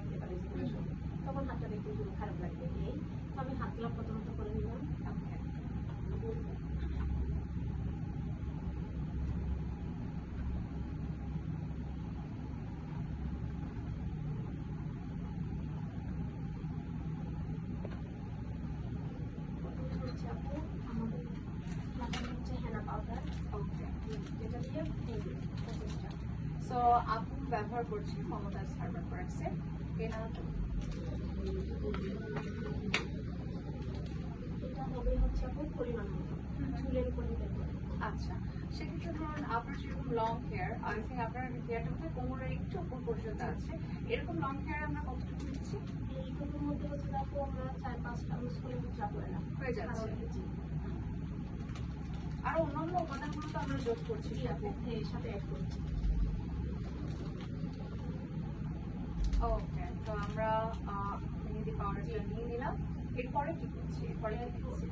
রাখতে পারে যেগুলো সময়, তখন হাতটা দেখতে একটু খারাপ লাগবে। এই তো আমি হাতগুলো প্রথমত করে নিলাম। সো আপু ব্যবহার করছি মমতাজ হার্বাল প্রোডাক্টসের এটা হবে হচ্ছে আপু পরিমাণ মতো চুলের উপর ডিপেন্ড করে। আচ্ছা, সেক্ষেত্রে ধরুন আপনার যেরকম লং হেয়ার, আই থিঙ্ক আপনার হেয়ারটা বোধহয় কোমরের একটু উপর পর্যন্ত আছে, এরকম লং হেয়ার আমরা কতটুকু দিচ্ছি? এইটুকুর মধ্যে হচ্ছে আপু আমরা 4-5টা ইউজ করে হয়ে যাচ্ছে। আর অন্যান্য উপাদানগুলো তো আমরা যোগ করছি সাথে, এর সাথে অ্যাড করছি। ওকে, তো আমরা মেহেদি পাউডারটা নিয়ে নিলাম। এরপরে কি করছি? এরপরে দিচ্ছি হচ্ছে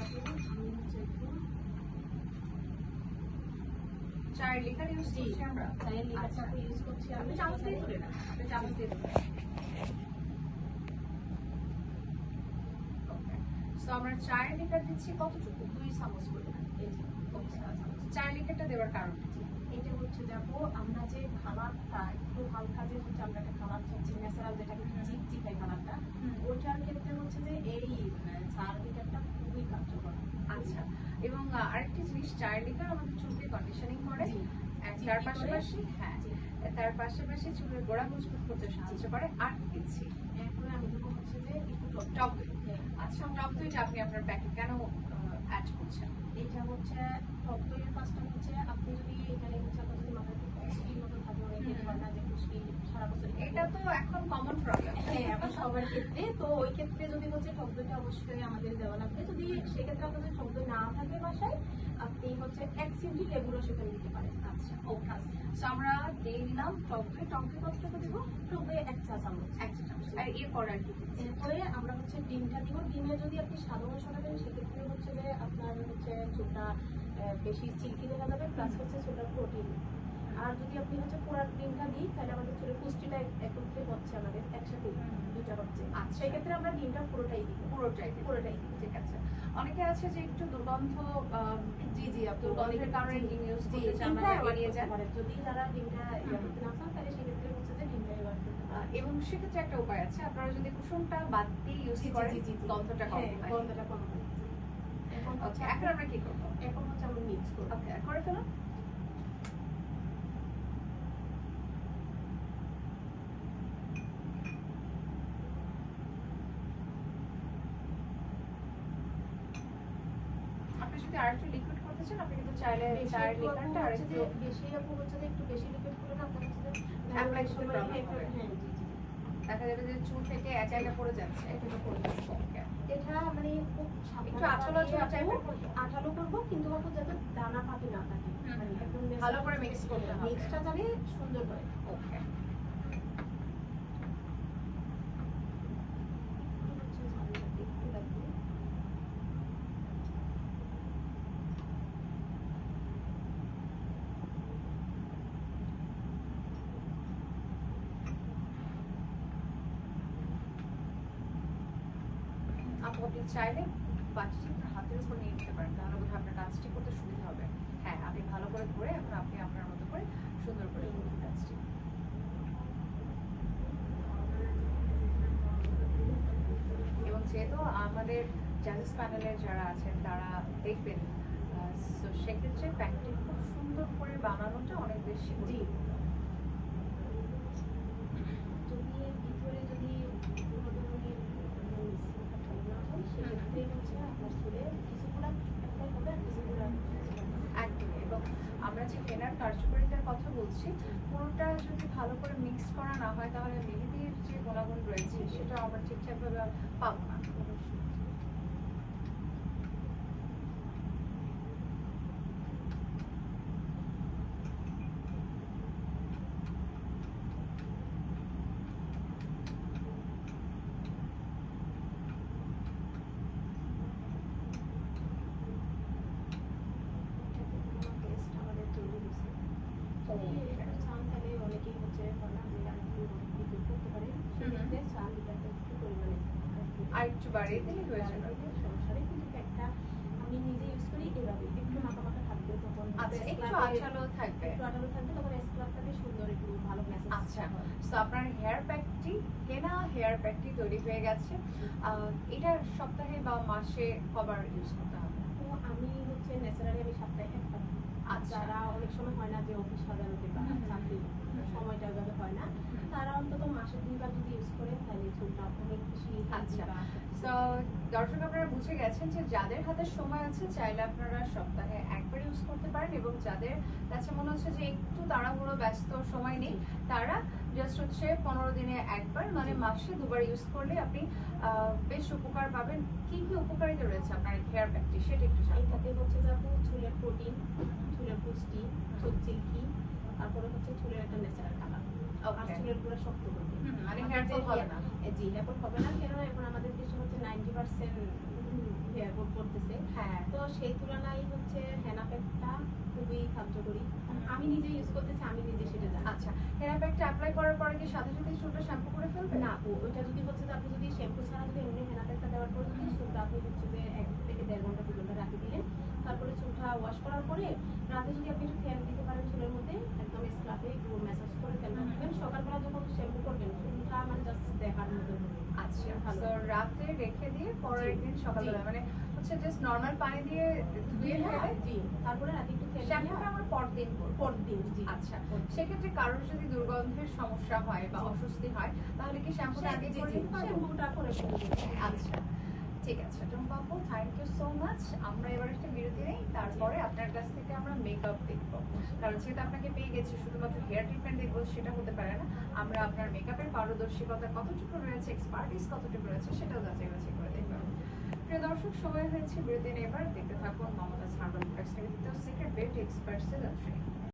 আপু আমি হচ্ছে একটু 4 লিটার ইউজ করছি আমরা। 4 লিটার আপু ইউজ করছি আমি। চামচ দিয়ে তুলে না, আপনি চামচ দিয়ে তুলে। ওকে, সো আমরা 4 লিটার দিচ্ছি কতটুকু? 2 চামচ করে না? এই যে 4 লিটারটা দেওয়ার কারণ কি? এটা হচ্ছে দেখো আমরা যে কালারটা একটু হালকা, যে হচ্ছে আমরা একটা কালার চাচ্ছি ন্যাচারাল, যেটাকে চিকচিকাই কালারটা, ওইটার ক্ষেত্রে হচ্ছে যে এই 4 লিটারটা খুবই কার্যকর। আচ্ছা, এবং আরেকটি জিনিস, 4 লিটার আমাদের চুলকে কন্ডিশনিং করে, তার পাশাপাশি তার পাশাপাশি চুলের গোড়া মজবুত করতে সাহায্য করে। আর দিচ্ছি এরপরে আমি দেবো হচ্ছে যে একটু টক দই। আচ্ছা, টক দইটা আপনি আপনার প্যাকে কেন অ্যাড করছেন? এটা হচ্ছে টক দইয়ের কাজটা হচ্ছে আপনি যদি এখানে হচ্ছে আপনার যদি মাথায় খুশকির মতো থাকে, অনেকের হয় না যে খুশকি সারা বছর, এটা তো এখন কমন প্রবলেম। হ্যাঁ, এখন সবার ক্ষেত্রে। তো ওই ক্ষেত্রে যদি হচ্ছে টক দইটা অবশ্যই আমাদের দেওয়া লাগবে। যদি সেক্ষেত্রে আপনার যদি টক দই না থাকে বাসায়, আপনি হচ্ছে 1 চিমটি লেবুরও সেখানে দিতে পারেন। আচ্ছা, ওকে, সো আমরা দিয়ে নিলাম টক দই। টক দই কতটুকু দেবো? টক দই 1 চা চামচ। 1 চা চামচ। আর এরপরে আর কি? এরপরে আমরা হচ্ছে ডিমটা দিব। ডিমে যদি আপনি সাদা অংশটা দেন, সেক্ষেত্রে হচ্ছে যে আপনার হচ্ছে চুলটা বেশি সিল্কি দেখা যাবে, প্লাস হচ্ছে চুলটার প্রোটিন। আর যদি আপনি হচ্ছে পুরো ডিমটা দিই, তাহলে আমাদের চুলের পুষ্টিটা একত্রে হচ্ছে, আমাদের একসাথে দুইটা হচ্ছে। সেক্ষেত্রে আমরা ডিমটা পুরোটাই দিব। পুরোটাই দিব। ঠিক আছে। অনেকে আছে যে একটু দুর্গন্ধ, জি আপনি দুর্গন্ধের কারণে ডিম ইউজ করতে চান না, এড়িয়ে যান। যদি যারা ডিমটা করতে না চান, তাহলে সেক্ষেত্রে হচ্ছে যে ডিমটা এবার এবং সেক্ষেত্রে একটা উপায় আছে, আপনারা যদি কুসুমটা বাদ দিয়ে ইউজ করেন, গন্ধটা কম হয়। গন্ধটা কম হয়। এখন আমরা কি করবো? এখন হচ্ছে আমরা মিক্স করবো। ওকে, করে ফেলুন। আপনি যদি আরেকটু লিকুইড করতে চান, আপনি কিন্তু চাইলে 4 লিটারটা আরেকটু বেশি আপু হচ্ছে যে একটু বেশি লিকুইড করে না, আপনার হচ্ছে যে অ্যাপ্লাই করতে সময় প্রবলেম হবে। দেখা যাবে যে চুল থেকে এক জায়গায় পড়ে যাচ্ছে। এটা পড়ে যাচ্ছে। ওকে, এটা মানে খুব একটু আঠালো টাইপের করব। আঠালো করব, কিন্তু আপু যাতে দানা পাতি না থাকে, মানে একদম ভালো করে মিক্স করতে হবে। মিক্সটা জানি সুন্দর হয়। ওকে, আপু আপনি চাইলে বাটিটি আপনার হাতের উপর নিয়ে নিতে পারেন, তাহলে বোধহয় আপনার কাজটি করতে সুবিধা হবে। হ্যাঁ, আপনি ভালো করে ধরে এখন আপনি আপনার মতো করে সুন্দর করে করুন কাজটি। এবং যেহেতু আমাদের জাজেস প্যানেলের যারা আছেন তারা দেখবেন, তো সেক্ষেত্রে প্যাকটি খুব সুন্দর করে বানানোটা অনেক বেশি গুরুত্বপূর্ণ। যদি ভিতরে যদি কোনো ধরনের না হয়, সেক্ষেত্রে হচ্ছে আপনার চুলে কিছু প্রোডাক্ট অ্যাপ্লাই হবে আর কিছু প্রোডাক্ট একদমই। এবং আমরা যে কেনার কার্যকারিতার কথা বলছি, পুরোটা যদি ভালো করে মিক্স করা না হয়, তাহলে মেহেদির যে গুণাগুণ রয়েছে সেটা আমরা ঠিকঠাকভাবে পাবো না। চান তাহলে অনেকেই হচ্ছে করতে পারে। বাড়িয়ে দিলেই হয়ে যাবে। সমস্যা নেই, কিন্তু একটা আমি নিজে ইউজ করি এভাবে, একটু মাখা মাখা থাকবে তখন আচ্ছা, একটু আঠালো থাকবে। একটু আঠালো থাকবে, তখন স্ক্রাবটা দিয়ে সুন্দর একটু ভালো ম্যাসেজ আচ্ছা, তো আপনার হেয়ার প্যাকটি, হেনা হেয়ার প্যাকটি তৈরি হয়ে গেছে। এটা সপ্তাহে বা মাসে কবার ইউজ করতে হবে? তো আমি হচ্ছে ন্যাচারালি আমি সপ্তাহে একবার, আচ্ছা। যারা অনেক সময় হয় না যে অফিস সাজানোতে বা চাকরির সময়টা ওইভাবে হয় না, তারা অন্তত মাসে 2বার যদি ইউজ করে তাহলে চুলটা অনেক বেশি আচ্ছা। বা তো দর্শক আপনারা বুঝে গেছেন যে যাদের হাতে সময় আছে চাইলে আপনারা সপ্তাহে একবার ইউজ করতে পারেন, এবং যাদের কাছে মনে হচ্ছে যে একটু তাড়াহুড়ো ব্যস্ত সময় নেই, তারা জাস্ট হচ্ছে 15 দিনে একবার, মানে মাসে 2বার ইউজ করলে আপনি বেশ উপকার পাবেন। কি কি উপকারিতা রয়েছে আপনার হেয়ার প্যাকটি সেটা একটু জানবো। এটাতে হচ্ছে যে আপু চুলের প্রোটিন, চুলের পুষ্টি, চুল সিল্কি, তারপরে হচ্ছে চুলের একটা ন্যাচারাল কালার, আর ওকে, চুলের পুরো শক্ত করবে। মানে হেয়ার ফল হবে না। জি, হেয়ার ফল হবে না, কেননা এখন আমাদের দেশে হচ্ছে 90% হেয়ার ফল করতেছে। হ্যাঁ, তো সেই তুলনায় হচ্ছে হেনা প্যাকটা খুবই কার্যকরী। আমি নিজে ইউজ করতেছি, আমি নিজে সেটা জানি। আচ্ছা, হেনা প্যাকটা অ্যাপ্লাই করার পরে কি সাথে সাথে চুলটা শ্যাম্পু করে ফেলবেন? না আপু, ওইটা যদি হচ্ছে যে আপনি যদি শ্যাম্পু ছাড়া যদি এমনি হেনা প্যাকটা দেওয়ার পরে যদি চুলটা আপনি হচ্ছে যে 1 থেকে 1.5 ঘন্টা 2 ঘন্টা রাখে দিলেন, তারপরে চুলটা ওয়াশ করার পরে রাতে যদি আপনি একটু তেল দিতে পারেন চুলের মধ্যে, একদম স্ক্রাবে একটু ম্যাসাজ করে তেল রাখবেন, সকালবেলা যখন শ্যাম্পু করবেন চুলটা মানে জাস্ট দেখার মতো হবে। আচ্ছা, ভালো। তো রাতে রেখে দিয়ে পরের জি, দিন সকালবেলা, জি। মানে হচ্ছে জাস্ট নরমাল পানি দিয়ে ধুয়ে ফেলে জি, তারপরে রাতে একটু তেল শ্যাম্পুটা দিয়ে আমরা পরদিন করব। পরদিন, জি। আচ্ছা, সেক্ষেত্রে কারোর যদি দুর্গন্ধের সমস্যা হয় বা অস্বস্তি হয় তাহলে কি শ্যাম্পুটা আগে জি, করে জি, নিতে পারবো? শ্যাম্পুটা করে ফেলবেন। আচ্ছা, ঠিক আছে টুম্পা আপু, থ্যাংক ইউ সো মাচ। আমরা এবার একটা বিরতি নেই, তারপরে আপনার কাছ থেকে আমরা মেকআপ দেখবো। কারণ যেহেতু আপনাকে পেয়ে গেছি শুধুমাত্র হেয়ার ট্রিটমেন্ট দেখবো সেটা হতে পারে না, আমরা আপনার মেকআপের পারদর্শিকতা কতটুকু রয়েছে, এক্সপার্টিস কতটুকু রয়েছে সেটাও যাচাই বাছাই করে দেখবো। প্রিয় দর্শক, সময় হয়েছে বিরতি নেবার, দেখতে থাকুন মমতাজ হার্বাল প্রোডাক্টস নিবেদিত সিক্রেট বিউটি এক্সপার্টসের যাত্রায়।